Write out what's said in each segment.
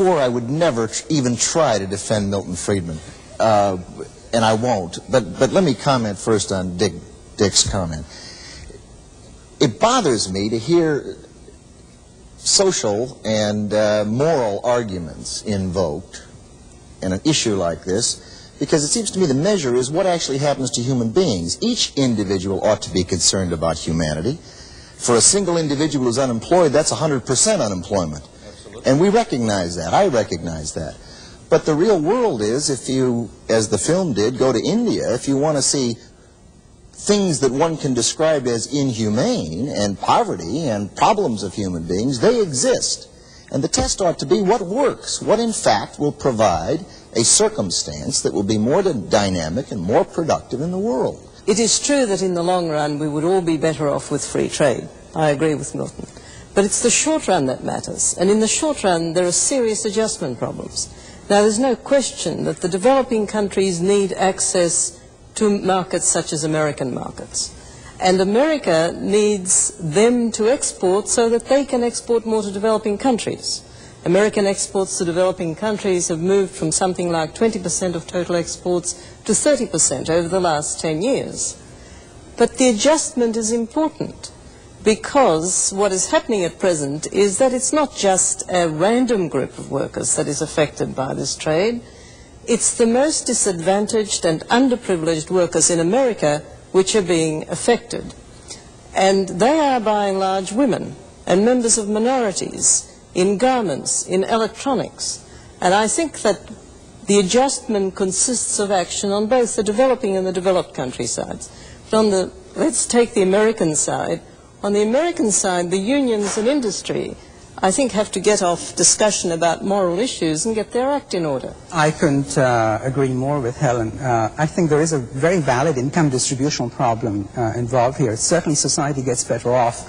swore I would never even try to defend Milton Friedman, and I won't. But let me comment first on Dick's comment. It bothers me to hear social and moral arguments invoked in an issue like this, because it seems to me the measure is what actually happens to human beings. Each individual ought to be concerned about humanity. For a single individual who's unemployed, that's 100% unemployment. Absolutely. And we recognize that. I recognize that. But the real world is, if you, as the film did, go to India, if you want to see things that one can describe as inhumane and poverty and problems of human beings, they exist. And the test ought to be what works, what in fact will provide a circumstance that will be more dynamic and more productive in the world. It is true that in the long run we would all be better off with free trade. I agree with Milton. But it's the short run that matters. And in the short run there are serious adjustment problems. Now there's no question that the developing countries need access to markets such as American markets. And America needs them to export so that they can export more to developing countries. American exports to developing countries have moved from something like 20% of total exports to 30% over the last 10 years. But the adjustment is important, because what is happening at present is that it's not just a random group of workers that is affected by this trade. It's the most disadvantaged and underprivileged workers in America which are being affected. And they are by and large women and members of minorities in garments, in electronics. And I think that the adjustment consists of action on both the developing and the developed country sides. But let's take the American side. On the American side, the unions and industry, I think, have to get off discussion about moral issues and get their act in order. I couldn't agree more with Helen. I think there is a very valid income distributional problem involved here. Certainly society gets better off.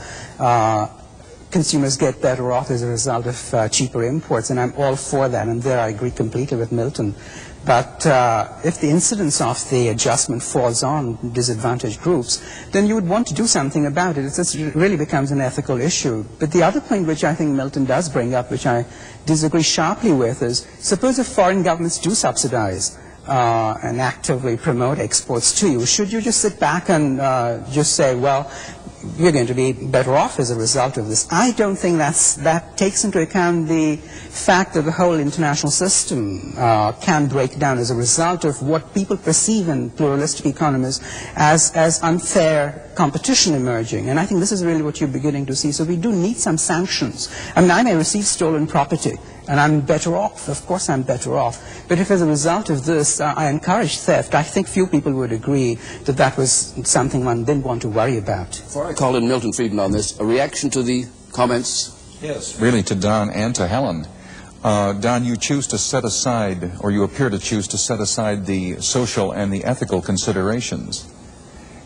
Consumers get better off as a result of cheaper imports, and I'm all for that, and there I agree completely with Milton. But if the incidence of the adjustment falls on disadvantaged groups, then you would want to do something about it. It really becomes an ethical issue. But the other point which I think Milton does bring up, which I disagree sharply with, is suppose if foreign governments do subsidize and actively promote exports to you, should you just sit back and just say, well, you're going to be better off as a result of this? I don't think that takes into account the fact that the whole international system can break down as a result of what people perceive in pluralistic economies as unfair competition emerging. And I think this is really what you're beginning to see. So we do need some sanctions. I mean, I may receive stolen property, and I'm better off. Of course I'm better off. But if as a result of this I encourage theft, I think few people would agree that that was something one didn't want to worry about. Before I call in Milton Friedman on this, a reaction to the comments? Yes, really to Don and to Helen. Don, you choose to set aside, or you appear to choose to set aside the social and the ethical considerations.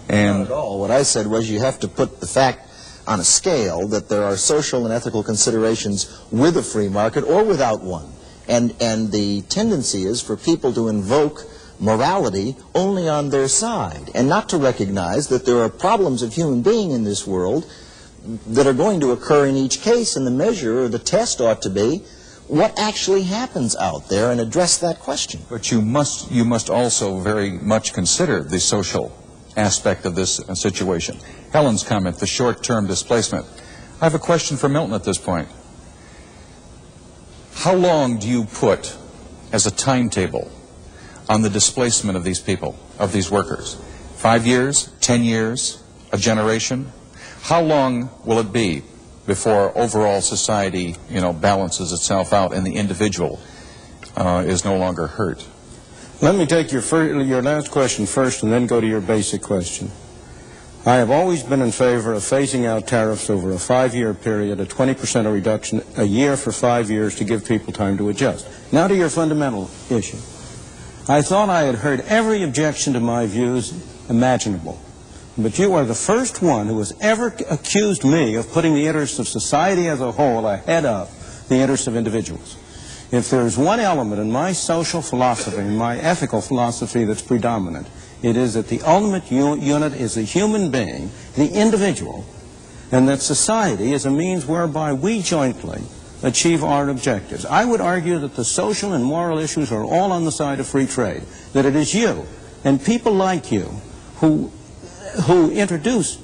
And not at all. What I said was you have to put the fact on a scale that there are social and ethical considerations with a free market or without one. And the tendency is for people to invoke morality only on their side and not to recognize that there are problems of human being in this world that are going to occur in each case, and the measure or the test ought to be what actually happens out there and address that question. But you must also very much consider the social aspect of this situation. Helen's comment, the short-term displacement. I have a question for Milton at this point. How long do you put as a timetable on the displacement of these people, of these workers? 5 years, 10 years, a generation? How long will it be before overall society, balances itself out and the individual is no longer hurt? Let me take your last question first and then go to your basic question. I have always been in favor of phasing out tariffs over a 5-year period, a 20% reduction a year for 5 years to give people time to adjust. Now to your fundamental issue. I thought I had heard every objection to my views imaginable. But you are the first one who has ever accused me of putting the interests of society as a whole ahead of the interests of individuals. If there's one element in my social philosophy, my ethical philosophy that's predominant, it is that the ultimate unit is the human being, the individual, and that society is a means whereby we jointly achieve our objectives. I would argue that the social and moral issues are all on the side of free trade, that it is you and people like you who introduce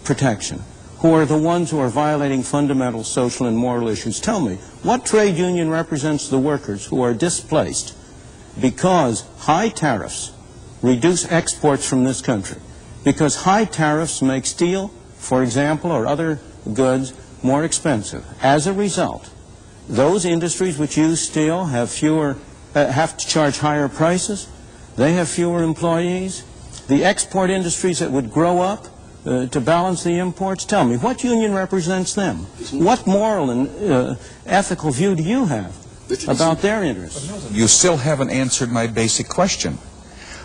protection, who are the ones who are violating fundamental social and moral issues. Tell me, what trade union represents the workers who are displaced because high tariffs reduce exports from this country? Because high tariffs make steel, for example, or other goods more expensive. As a result, those industries which use steel have to charge higher prices. They have fewer employees. The export industries that would grow up to balance the imports, tell me, what union represents them? What moral and ethical view do you have about their interests? You still haven't answered my basic question.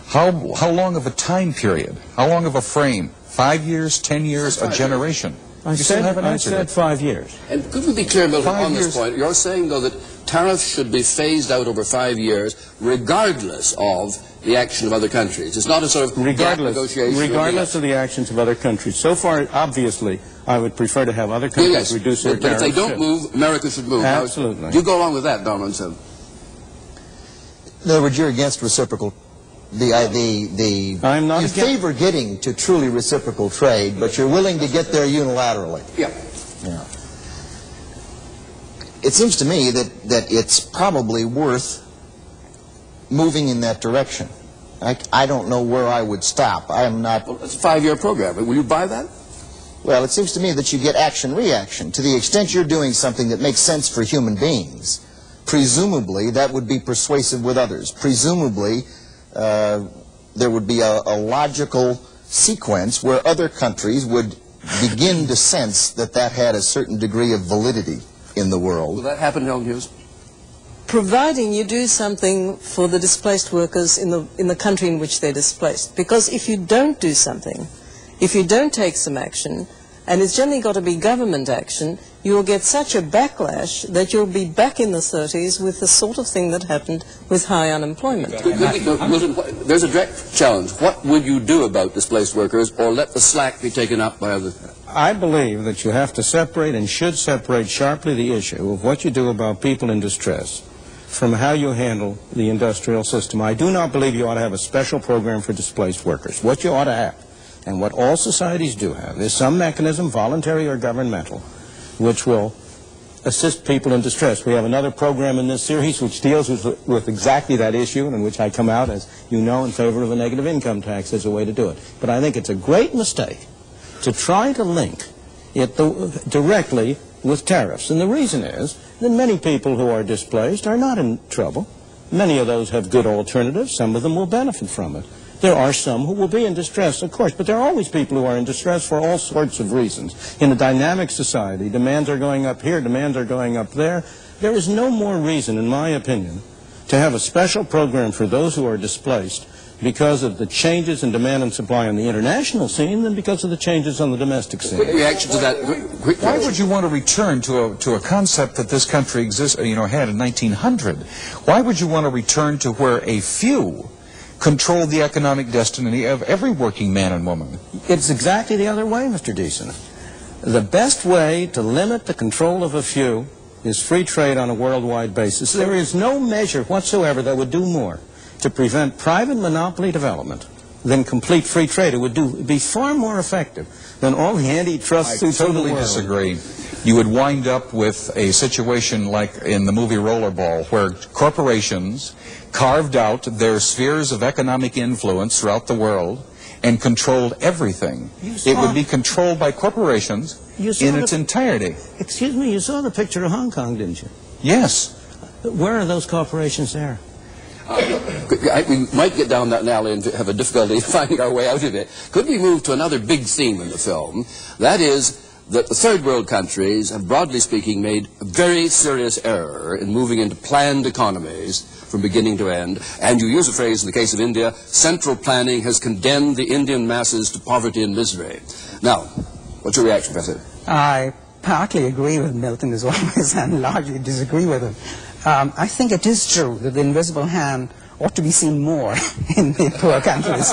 How long of a time period? How long of a frame? 5 years, 10 years, a generation? I said 5 years. And could we be clear, Milton, on this point? You're saying, though, that tariffs should be phased out over 5 years, regardless of the action of other countries. It's not a sort of negotiation. Regardless of the actions of other countries. So far, obviously, I would prefer to have other countries reduce their tariffs. But if they don't move, America should move. Absolutely. Do you go along with that, Darwinson? In other words, you're against reciprocal. I'm not you favor getting to truly reciprocal trade, but you're willing to get there unilaterally. Yeah. Yeah. It seems to me that it's probably worth moving in that direction. I don't know where I would stop. I am not... Well, it's a 5-year program. Will you buy that? Well, it seems to me that you get action-reaction. To the extent you're doing something that makes sense for human beings, presumably that would be persuasive with others. Presumably there would be a logical sequence where other countries would begin to sense that that had a certain degree of validity in the world. Will that happen, Helen Hughes? Providing you do something for the displaced workers in the country in which they're displaced. Because if you don't do something, if you don't take some action, and it's generally got to be government action, you'll get such a backlash that you'll be back in the 30s with the sort of thing that happened with high unemployment. Milton, there's a direct challenge. What would you do about displaced workers, or let the slack be taken up by others? I believe that you have to separate and should separate sharply the issue of what you do about people in distress from how you handle the industrial system. I do not believe you ought to have a special program for displaced workers. What you ought to have, and what all societies do have, is some mechanism, voluntary or governmental, which will assist people in distress. We have another program in this series which deals with exactly that issue, and in which I come out, as you know, in favor of a negative income tax as a way to do it. But I think it's a great mistake to try to link it directly with tariffs. And the reason is that many people who are displaced are not in trouble. Many of those have good alternatives. Some of them will benefit from it. There are some who will be in distress, of course, but there are always people who are in distress for all sorts of reasons. In a dynamic society, demands are going up here, demands are going up there. There is no more reason, in my opinion, to have a special program for those who are displaced because of the changes in demand and supply on the international scene than because of the changes on the domestic scene. Quick reaction to that. Why would you want to return to a concept that this country had in 1900? Why would you want to return to where a few control the economic destiny of every working man and woman? It's exactly the other way, Mr. Deason. The best way to limit the control of a few is free trade on a worldwide basis. There is no measure whatsoever that would do more to prevent private monopoly development than complete free trade. It would be far more effective than all the antitrust suits of the world. I totally disagree. You would wind up with a situation like in the movie Rollerball, where corporations carved out their spheres of economic influence throughout the world and controlled everything. It would be controlled by corporations in its entirety. Excuse me, you saw the picture of Hong Kong, didn't you? Yes. Where are those corporations there? We might get down that alley and have a difficulty finding our way out of it. Could we move to another big theme in the film? That is that the third world countries have, broadly speaking, made a very serious error in moving into planned economies from beginning to end. And you use a phrase in the case of India, central planning has condemned the Indian masses to poverty and misery. Now, what's your reaction, Professor? I partly agree with Milton as always and largely disagree with him. I think it is true that the invisible hand ought to be seen more in the poor countries.